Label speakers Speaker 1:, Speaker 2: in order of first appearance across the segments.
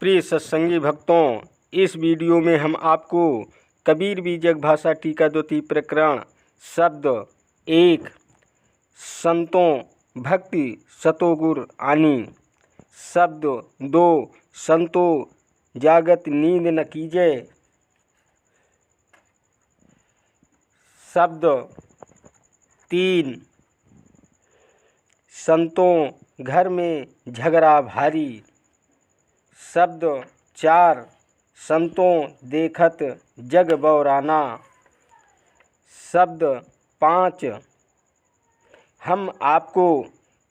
Speaker 1: प्रिय सत्संगी भक्तों, इस वीडियो में हम आपको कबीर बीजक भाषा टीका द्वितीय प्रकरण शब्द 1 संतों भक्ति सतोगुर आनी, शब्द 2 संतो जागत नींद न कीजे, शब्द 3 संतों घर में झगड़ा भारी, शब्द 4 संतों देखत जग बौराना, शब्द 5 हम आपको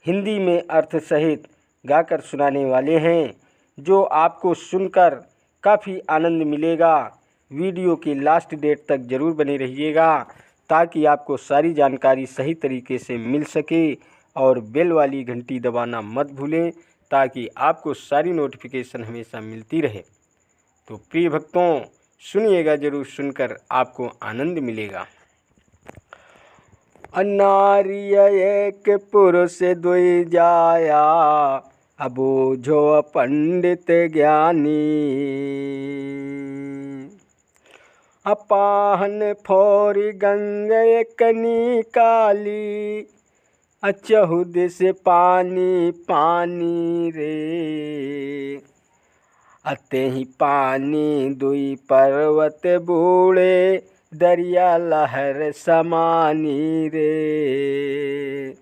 Speaker 1: हिंदी में अर्थ सहित गाकर सुनाने वाले हैं, जो आपको सुनकर काफ़ी आनंद मिलेगा। वीडियो के लास्ट डेट तक ज़रूर बने रहिएगा ताकि आपको सारी जानकारी सही तरीके से मिल सके, और बेल वाली घंटी दबाना मत भूलें ताकि आपको सारी नोटिफिकेशन हमेशा मिलती रहे। तो प्रिय भक्तों, सुनिएगा ज़रूर, सुनकर आपको आनंद मिलेगा। नारी एक पुरुष दुई जाया, अबो जो पंडित ज्ञानी, अपाहन फोरी गंगे कनी काली, अचहुद से पानी पानी रे, अते ही पानी दुई पर्वत बूढ़े, दरिया लहर समानी रे,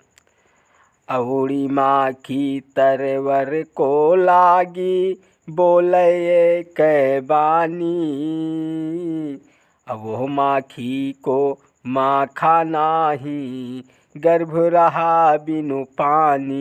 Speaker 1: अउड़ी माखी तरवर को लागी, बोले कै बानी, अब वो माखी को माखा नाही, गर्भ रहा बिनु पानी,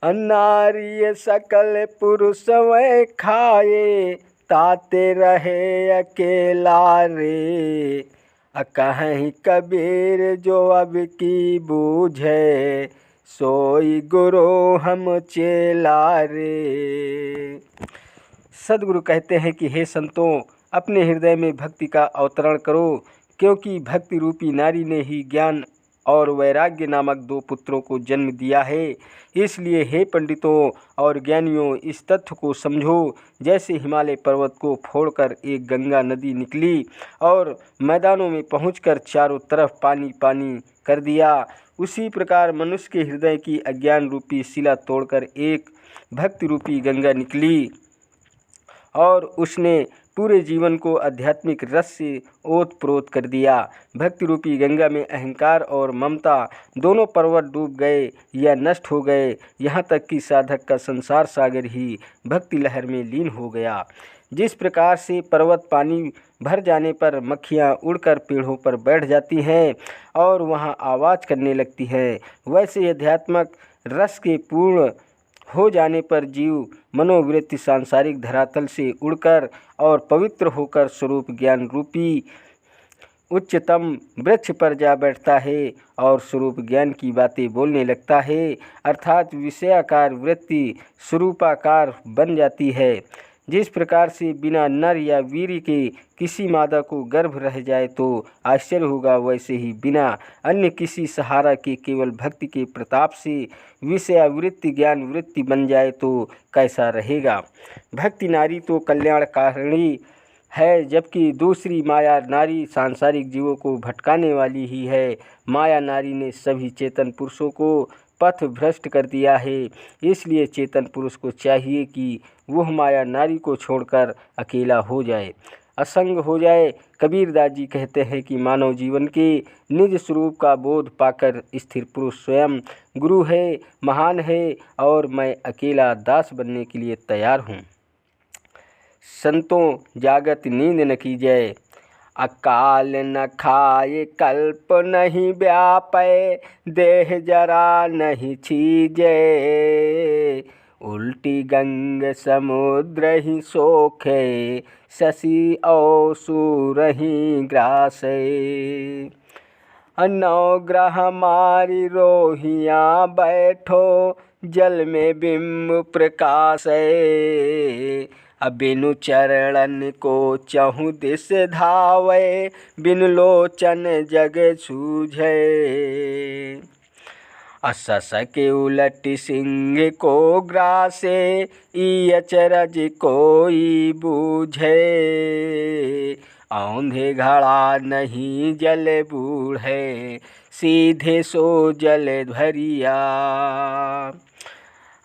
Speaker 1: नारी सकल पुरुष वै खाए, ताते रहे अकेला रे, कहीं कबीर जो अब की बूझे, सोई गुरु हम चेला रे। सदगुरु कहते हैं कि हे संतों, अपने हृदय में भक्ति का अवतरण करो, क्योंकि भक्ति रूपी नारी ने ही ज्ञान और वैराग्य नामक 2 पुत्रों को जन्म दिया है। इसलिए हे पंडितों और ज्ञानियों, इस तथ्य को समझो, जैसे हिमालय पर्वत को फोड़कर एक गंगा नदी निकली और मैदानों में पहुंचकर चारों तरफ पानी पानी कर दिया, उसी प्रकार मनुष्य के हृदय की अज्ञान रूपी शिला तोड़कर एक भक्ति रूपी गंगा निकली और उसने पूरे जीवन को आध्यात्मिक रस से ओत-प्रोत कर दिया। भक्ति रूपी गंगा में अहंकार और ममता दोनों पर्वत डूब गए या नष्ट हो गए, यहाँ तक कि साधक का संसार सागर ही भक्ति लहर में लीन हो गया। जिस प्रकार से पर्वत पानी भर जाने पर मक्खियाँ उड़कर पेड़ों पर बैठ जाती हैं और वहाँ आवाज़ करने लगती हैं, वैसे अध्यात्मक रस के पूर्ण हो जाने पर जीव मनोवृत्ति सांसारिक धरातल से उड़कर और पवित्र होकर स्वरूप ज्ञान रूपी उच्चतम वृक्ष पर जा बैठता है और स्वरूप ज्ञान की बातें बोलने लगता है, अर्थात विषयाकार वृत्ति स्वरूपाकार बन जाती है। जिस प्रकार से बिना नर या वीर के किसी मादा को गर्भ रह जाए तो आश्चर्य होगा, वैसे ही बिना अन्य किसी सहारा के केवल भक्ति के प्रताप से विषयावृत्ति ज्ञान वृत्ति बन जाए तो कैसा रहेगा। भक्ति नारी तो कल्याणकारिणी है, जबकि दूसरी माया नारी सांसारिक जीवों को भटकाने वाली ही है। माया नारी ने सभी चेतन पुरुषों को पथ भ्रष्ट कर दिया है, इसलिए चेतन पुरुष को चाहिए कि वह माया नारी को छोड़कर अकेला हो जाए, असंग हो जाए। कबीरदास जी कहते हैं कि मानव जीवन के निज स्वरूप का बोध पाकर स्थिर पुरुष स्वयं गुरु है, महान है, और मैं अकेला दास बनने के लिए तैयार हूँ। संतों जागत नींद न कीजय, अकाल न खाए कल्प नहीं व्यापय, देह जरा नहीं छीजे, उल्टी गंग समुद्र ही सोखे, शशि और सूर ही ग्रासे, नवग्रह मारी रोहियाँ बैठो, जल में बिंब प्रकाशे, बिनु चरणन को चहु दिस धावे, बिनु लोचन जग सूझे, असस के उलट सिंह को ग्रासे, ई अचरज कोई बूझे। औंधे घड़ा नहीं जल बूढ़े, सीधे सो जल धरिया।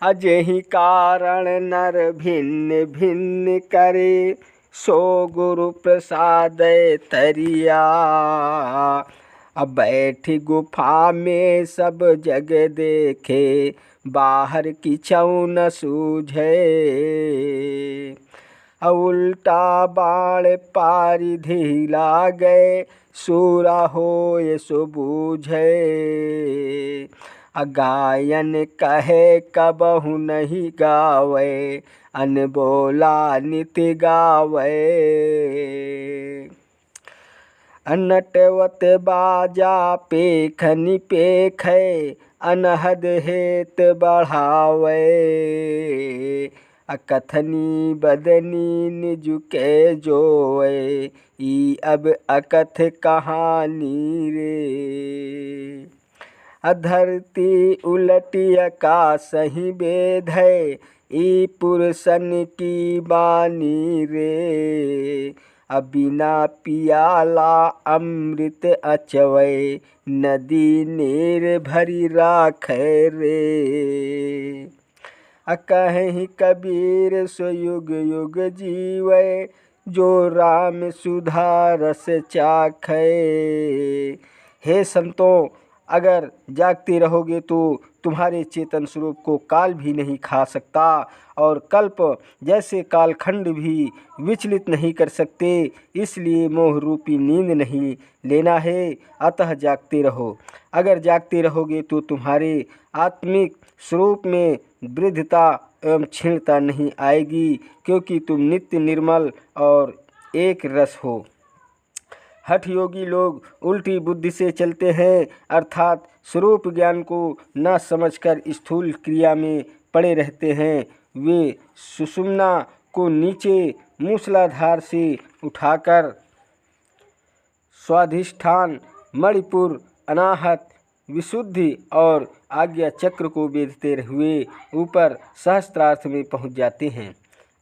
Speaker 1: अजहि कारण नर भिन्न भिन्न करे, सो गुरु प्रसाद तरिया। अब बैठी गुफा में सब जग देखे, बाहर की छऊ न सूझे। उल्टा बाण पारिधि लागे, सूरा होय सो बूझे। गायन कहे कबहु नहीं गावे, अनबोला नित गावे। नटवत बाजा पेखनि पेखै, अनहद हेत बढ़ावे। अकथनी बदनी निजुके जोए, ई अब अकथ कहानी रे। धरती उलटी आकाश ही बेद है, ई पुरुषन की बानी रे। बिना पियाला अमृत अचवै, नदी नीर भरी राखै रे। कहीं कबीर सो युग युग जीवै, जो राम सुधा रस चाखै। हे संतों, अगर जागते रहोगे तो तुम्हारे चेतन स्वरूप को काल भी नहीं खा सकता, और कल्प जैसे कालखंड भी विचलित नहीं कर सकते। इसलिए मोह रूपी नींद नहीं लेना है, अतः जागते रहो। अगर जागते रहोगे तो तुम्हारे आत्मिक स्वरूप में वृद्धता एवं क्षीणता नहीं आएगी, क्योंकि तुम नित्य निर्मल और एक रस हो। हठ योगी लोग उल्टी बुद्धि से चलते हैं, अर्थात स्वरूप ज्ञान को न समझकर स्थूल क्रिया में पड़े रहते हैं। वे सुषुम्ना को नीचे मूसलाधार से उठाकर स्वाधिष्ठान, मणिपुर, अनाहत, विशुद्धि और आज्ञा चक्र को बेधते हुए ऊपर सहस्त्रार्थ में पहुँच जाते हैं।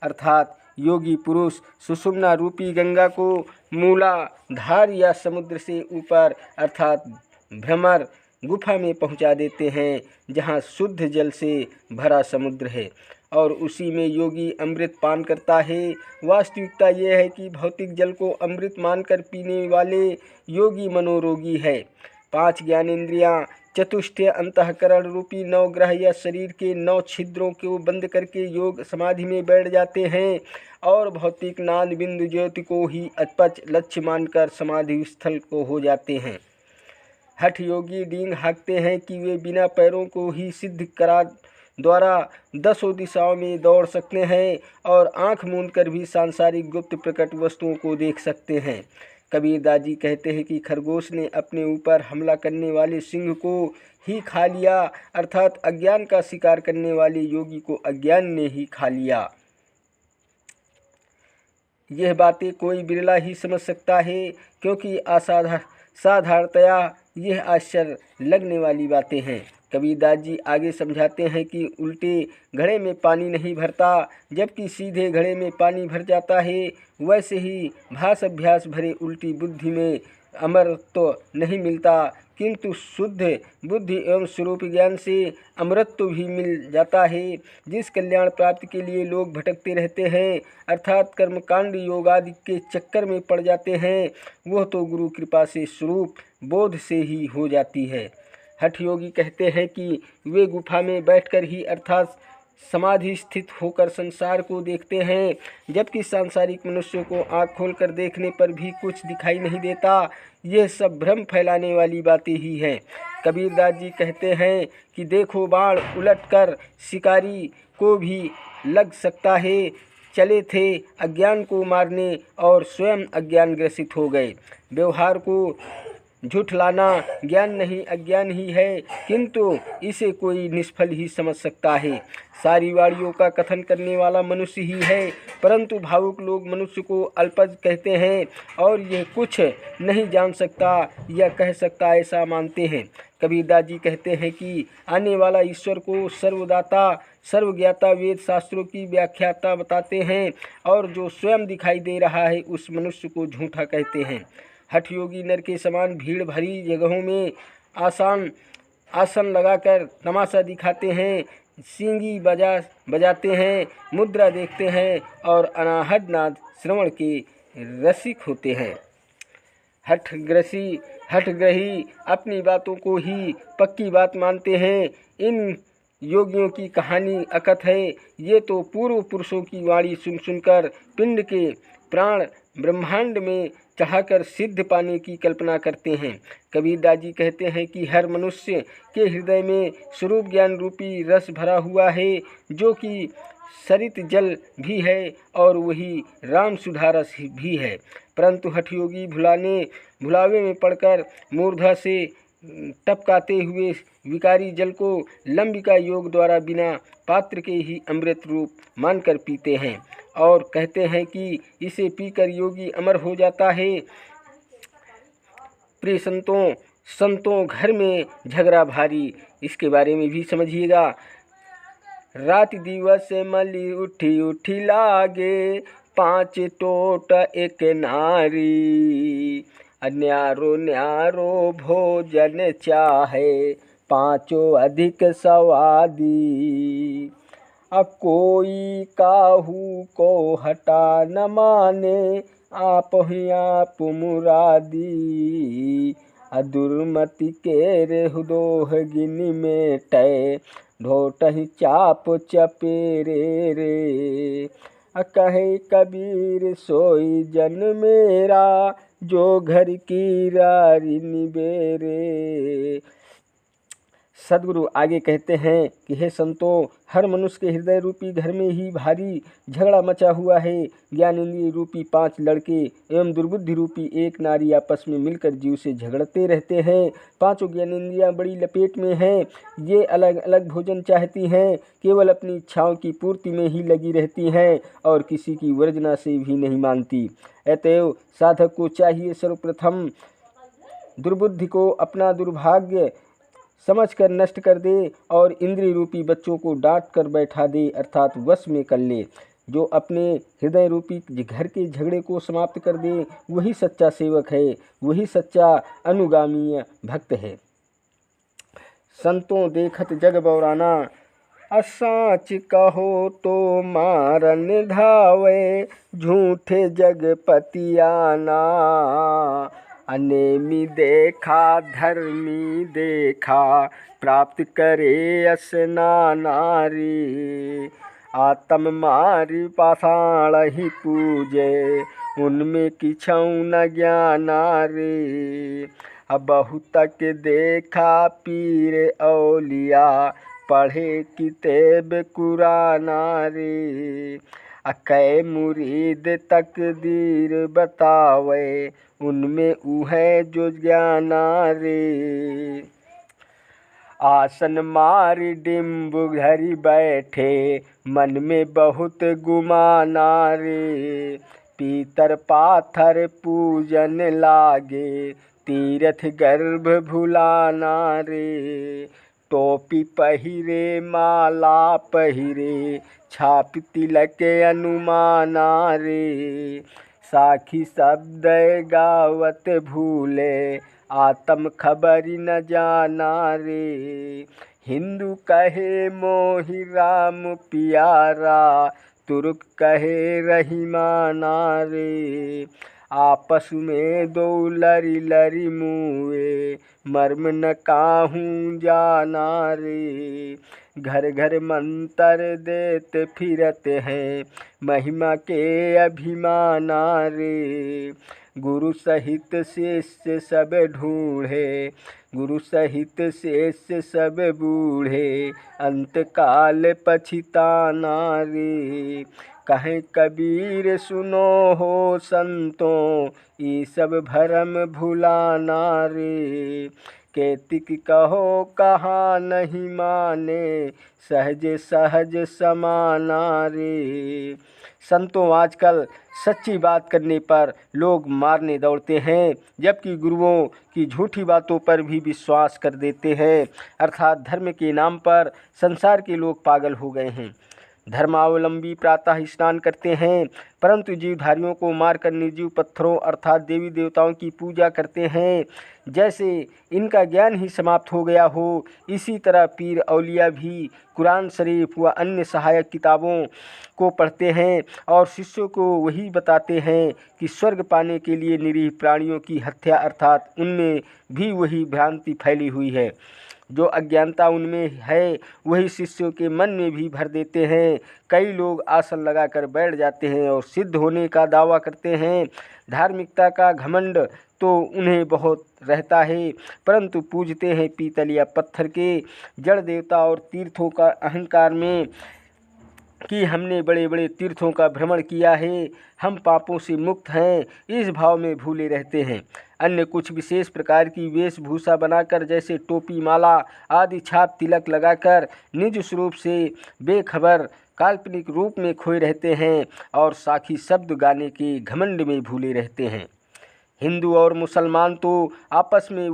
Speaker 1: अर्थात योगी पुरुष सुषुम्ना रूपी गंगा को मूलाधार या समुद्र से ऊपर अर्थात भ्रमर गुफा में पहुंचा देते हैं, जहां शुद्ध जल से भरा समुद्र है और उसी में योगी अमृत पान करता है। वास्तविकता यह है कि भौतिक जल को अमृत मानकर पीने वाले योगी मनोरोगी है। 5 ज्ञानेंद्रियां, चतुष्टय अंतःकरण रूपी 9 ग्रह या शरीर के 9 छिद्रों को बंद करके योग समाधि में बैठ जाते हैं और भौतिक नाद बिंदु ज्योति को ही अचपच लक्ष्य मानकर समाधि स्थल को हो जाते हैं। हठ योगी डींग हाँकते हैं कि वे बिना पैरों को ही सिद्ध करा द्वारा 10 दिशाओं में दौड़ सकते हैं और आँख मूंद कर भी सांसारिक गुप्त प्रकट वस्तुओं को देख सकते हैं। कबीरदास जी कहते हैं कि खरगोश ने अपने ऊपर हमला करने वाले सिंह को ही खा लिया, अर्थात अज्ञान का शिकार करने वाले योगी को अज्ञान ने ही खा लिया। यह बातें कोई बिरला ही समझ सकता है, क्योंकि साधारणतया यह आश्चर्य लगने वाली बातें हैं। कबीरदास जी आगे समझाते हैं कि उल्टे घड़े में पानी नहीं भरता, जबकि सीधे घड़े में पानी भर जाता है। वैसे ही भास अभ्यास भरे उल्टी बुद्धि में अमरत्व नहीं मिलता, किंतु शुद्ध बुद्धि एवं स्वरूप ज्ञान से अमरत्व भी मिल जाता है। जिस कल्याण प्राप्ति के लिए लोग भटकते रहते हैं, अर्थात कर्मकांड योग आदि के चक्कर में पड़ जाते हैं, वह तो गुरु कृपा से स्वरूप बोध से ही हो जाती है। हठ योगी कहते हैं कि वे गुफा में बैठकर ही अर्थात समाधि स्थित होकर संसार को देखते हैं, जबकि सांसारिक मनुष्यों को आँख खोलकर देखने पर भी कुछ दिखाई नहीं देता। यह सब भ्रम फैलाने वाली बातें ही हैं। कबीरदास जी कहते हैं कि देखो, बाण उलटकर शिकारी को भी लग सकता है। चले थे अज्ञान को मारने और स्वयं अज्ञान ग्रसित हो गए। व्यवहार को झुठलाना ज्ञान नहीं अज्ञान ही है, किंतु इसे कोई निष्फल ही समझ सकता है। सारी वाणियों का कथन करने वाला मनुष्य ही है, परंतु भावुक लोग मनुष्य को अल्पज कहते हैं और यह कुछ नहीं जान सकता या कह सकता ऐसा मानते हैं। कबीरदास जी कहते हैं कि आने वाला ईश्वर को सर्वदाता सर्वज्ञाता वेद शास्त्रों की व्याख्याता बताते हैं और जो स्वयं दिखाई दे रहा है उस मनुष्य को झूठा कहते हैं। हठ योगी नर के समान भीड़ भरी जगहों में आसन लगाकर तमाशा दिखाते हैं, सींगी बजाते हैं, मुद्रा देखते हैं और अनाहद नाद श्रवण के रसिक होते हैं। हठग्रही अपनी बातों को ही पक्की बात मानते हैं। इन योगियों की कहानी अकथ है। ये तो पूर्व पुरुषों की वाणी सुन सुनकर पिंड के प्राण ब्रह्मांड में चढ़ाकर सिद्ध पाने की कल्पना करते हैं। कबीरदास जी कहते हैं कि हर मनुष्य के हृदय में स्वरूप ज्ञान रूपी रस भरा हुआ है, जो कि सरित जल भी है और वही राम सुधा रस भी है। परंतु हठयोगी भुलावे में पड़कर मूर्धा से टपकाते हुए विकारी जल को लंबिका योग द्वारा बिना पात्र के ही अमृत रूप मानकर पीते हैं और कहते हैं कि इसे पीकर योगी अमर हो जाता है। प्रिय संतों घर में झगड़ा भारी, इसके बारे में भी समझिएगा। रात दिवस मली उठी उठी लागे, 5 टोट एक नारी, न्यारो न्यारो भोजन चाहे, 5 अधिक स्वादी, कोई काहू को हटा न माने, आप ही आप मुरादी, दुर्मति के रे हुदोह गिनी में टय, ढोटही चाप चपेरे रे, कहे कबीर सोई जन मेरा, जो घर की रारी निबेरे। सदगुरु आगे कहते हैं कि हे संतों, हर मनुष्य के हृदय रूपी घर में ही भारी झगड़ा मचा हुआ है। ज्ञानेंद्रिय रूपी 5 लड़के एवं दुर्बुद्धि रूपी 1 नारी आपस में मिलकर जीव से झगड़ते रहते हैं। 5 ज्ञानेंद्रियां बड़ी लपेट में हैं। ये अलग अलग भोजन चाहती हैं, केवल अपनी इच्छाओं की पूर्ति में ही लगी रहती हैं और किसी की वर्जना से भी नहीं मानती। अतएव साधक को चाहिए सर्वप्रथम दुर्बुद्धि को अपना दुर्भाग्य समझकर नष्ट कर दे और इंद्रिय रूपी बच्चों को डांट कर बैठा दे, अर्थात वश में कर ले। जो अपने हृदय रूपी घर के झगड़े को समाप्त कर दे वही सच्चा सेवक है, वही सच्चा अनुगामी भक्त है। संतों देखत जग बौराना, असाच कहो तो मारन धावे, झूठे जगपतियाना, अनेमी देखा धर्मी देखा, प्राप्त करे असना नारी, आत्म मारी पाषाण ही पूजे, उनमें किछौ न ज्ञाना रे, बहुत के देखा पीर औलिया, पढ़े किताब कुराना रे, कै मुरीद तकदीर बतावे, उनमें उहे जो ज्ञाना रे, आसन मारी डिम्ब घरी बैठे, मन में बहुत गुमाना रे, पीतर पाथर पूजन लागे, तीर्थ गर्भ भुलाना रे, टोपी पहिरे माला पहिरे, छाप तिलक अनुमाना रे, साखी शब्द गावत भूले, आत्म खबरी न जाना रे, हिंदू कहे मोहि राम प्यारा, तुर्क कहे रहीमाना रे, आपस में दो लरी लरी मुए, मर्म न काहूँ जाना रे, घर घर मंत्र देते फिरते हैं, महिमा के अभिमाना रे, गुरु सहित शिष्य सब ढूंढे, गुरु सहित शिष्य सब बूढ़े, अंत काल पछिताना रे, कहें कबीर सुनो हो संतों, ये सब भरम भुलाना रे, कैतिक कहो कहाँ नहीं माने, सहज सहज समाना रे। संतों, आजकल सच्ची बात करने पर लोग मारने दौड़ते हैं, जबकि गुरुओं की झूठी बातों पर भी विश्वास कर देते हैं। अर्थात धर्म के नाम पर संसार के लोग पागल हो गए हैं। धर्मावलंबी प्रातः स्नान करते हैं, परंतु जीवधारियों को मारकर निर्जीव पत्थरों अर्थात देवी देवताओं की पूजा करते हैं। जैसे इनका ज्ञान ही समाप्त हो गया हो, इसी तरह पीर औलिया भी कुरान शरीफ व अन्य सहायक किताबों को पढ़ते हैं और शिष्यों को वही बताते हैं कि स्वर्ग पाने के लिए निरीह प्राणियों की हत्या अर्थात उनमें भी वही भ्रांति फैली हुई है। जो अज्ञानता उनमें है वही शिष्यों के मन में भी भर देते हैं। कई लोग आसन लगाकर बैठ जाते हैं और सिद्ध होने का दावा करते हैं। धार्मिकता का घमंड तो उन्हें बहुत रहता है, परंतु पूजते हैं पीतल या पत्थर के जड़ देवता और तीर्थों का अहंकार में कि हमने बड़े बड़े तीर्थों का भ्रमण किया है, हम पापों से मुक्त हैं, इस भाव में भूले रहते हैं। अन्य कुछ विशेष प्रकार की वेशभूषा बनाकर जैसे टोपी, माला आदि छाप तिलक लगाकर निज स्वरूप से बेखबर काल्पनिक रूप में खोए रहते हैं और साखी शब्द गाने के घमंड में भूले रहते हैं। हिंदू और मुसलमान तो आपस में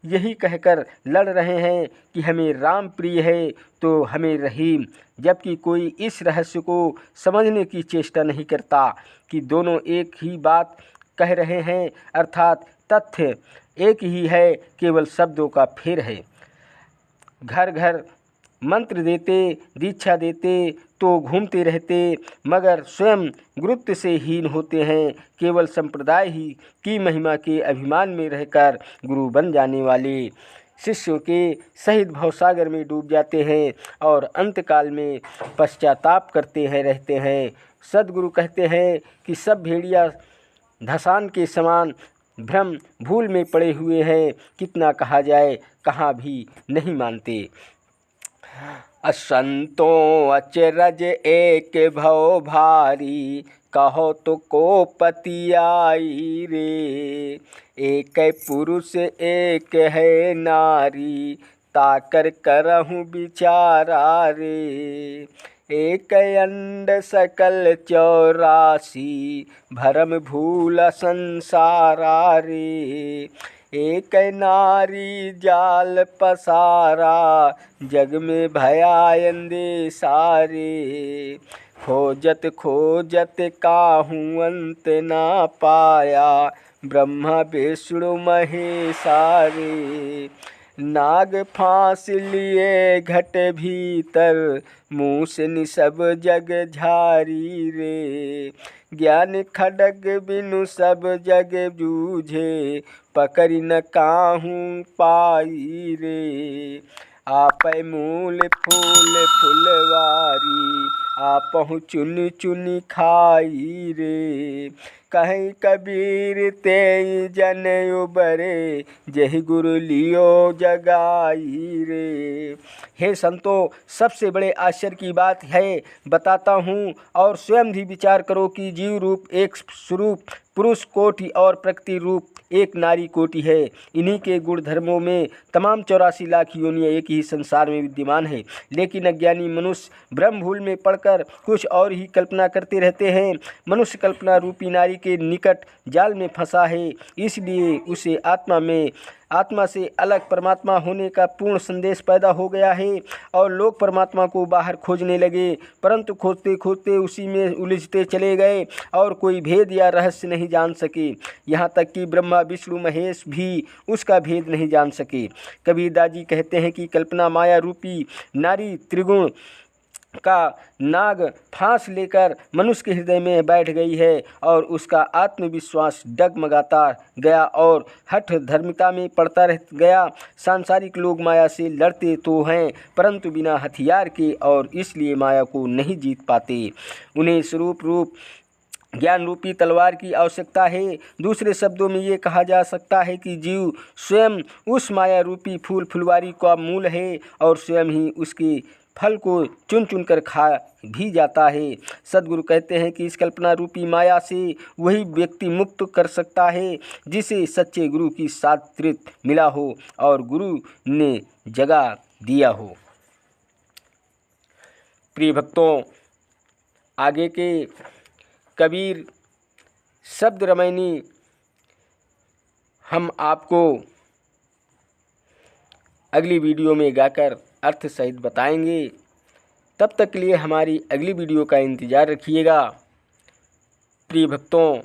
Speaker 1: यही कहकर लड़ रहे हैं कि हमें राम प्रिय है तो हमें रहीम, जबकि कोई इस रहस्य को समझने की चेष्टा नहीं करता कि दोनों एक ही बात कह रहे हैं, अर्थात तथ्य एक ही है, केवल शब्दों का फेर है। घर घर मंत्र देते, दीक्षा देते तो घूमते रहते, मगर स्वयं गुरुत्व से हीन होते हैं। केवल संप्रदाय ही की महिमा के अभिमान में रहकर गुरु बन जाने वाले शिष्यों के सहित भवसागर में डूब जाते हैं और अंतकाल में पश्चाताप करते हैं रहते हैं। सद्गुरु कहते हैं कि सब भेड़िया धसान के समान भ्रम भूल में पड़े हुए हैं, कितना कहा जाए कहाँ भी नहीं मानते। असंतों अचरज एक भव भारी, कहो तो को पति आई रे। एक पुरुष एक है नारी, ताकर करहूँ विचारा रे। एक अंड सकल 84, भरम भूल संसारा रे। एक नारी जाल पसारा, जग में भयायंदे सारे। खोजत खोजत काहूँ अंत ना पाया, ब्रह्मा विष्णु महेशारे। नाग फांस लिए घट भीतर, मुँह से निसब जग झारी रे। ज्ञान खड्ग बिनु सब जग जूझे, पकड़ न काहूँ पाई रे। आप मूल फूल फुलवारी, आपहु चुन चुन खाई रे। कहीं कबीर ते जन उबरे, जहि गुरु लियो जगाई रे। हे संतों, सबसे बड़े आश्चर्य की बात है बताता हूँ, और स्वयं भी विचार करो कि जीव रूप एक स्वरूप पुरुष कोटि और प्रकृति रूप एक नारी कोटि है। इन्हीं के गुण धर्मों में तमाम 84 लाख योनियाँ एक ही संसार में विद्यमान है, लेकिन अज्ञानी मनुष्य ब्रह्म भूल में पड़कर कुछ और ही कल्पना करते रहते हैं। मनुष्य कल्पना रूपी नारी के निकट जाल में फंसा है, इसलिए उसे आत्मा से अलग परमात्मा होने का पूर्ण संदेश पैदा हो गया है और लोग परमात्मा को बाहर खोजने लगे, परंतु खोजते खोजते उसी में उलझते चले गए और कोई भेद या रहस्य नहीं जान सके। यहाँ तक कि ब्रह्मा विष्णु महेश भी उसका भेद नहीं जान सके। कबीर दाजी कहते हैं कि कल्पना माया रूपी नारी त्रिगुण का नाग फांस लेकर मनुष्य के हृदय में बैठ गई है और उसका आत्मविश्वास डगमगाता गया और हठ धर्मिता में पड़ता रह गया। सांसारिक लोग माया से लड़ते तो हैं, परंतु बिना हथियार के, और इसलिए माया को नहीं जीत पाते। उन्हें स्वरूप रूप ज्ञान रूपी तलवार की आवश्यकता है। दूसरे शब्दों में ये कहा जा सकता है कि जीव स्वयं उस माया रूपी फूल फुलवारी का मूल है और स्वयं ही उसके फल को चुन चुन कर खा भी जाता है। सद्गुरु कहते हैं कि इस कल्पना रूपी माया से वही व्यक्ति मुक्त कर सकता है जिसे सच्चे गुरु की सात्वित मिला हो और गुरु ने जगा दिया हो। प्रिय भक्तों, आगे के कबीर शब्द रामायणी हम आपको अगली वीडियो में गाकर अर्थ सहित बताएंगे। तब तक के लिए हमारी अगली वीडियो का इंतज़ार रखिएगा। प्रिय भक्तों,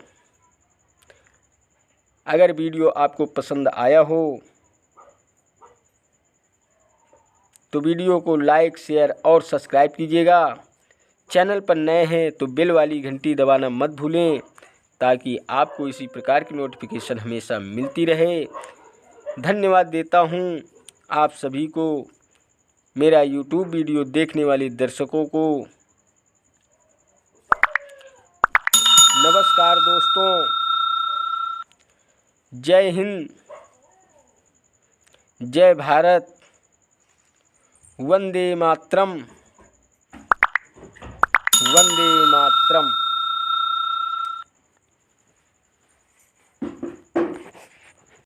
Speaker 1: अगर वीडियो आपको पसंद आया हो तो वीडियो को लाइक, शेयर और सब्सक्राइब कीजिएगा। चैनल पर नए हैं तो बेल वाली घंटी दबाना मत भूलें ताकि आपको इसी प्रकार की नोटिफिकेशन हमेशा मिलती रहे। धन्यवाद देता हूँ आप सभी को, मेरा YouTube वीडियो देखने वाले दर्शकों को। नमस्कार दोस्तों, जय हिंद, जय भारत, वंदे मातरम, वंदे मातरम।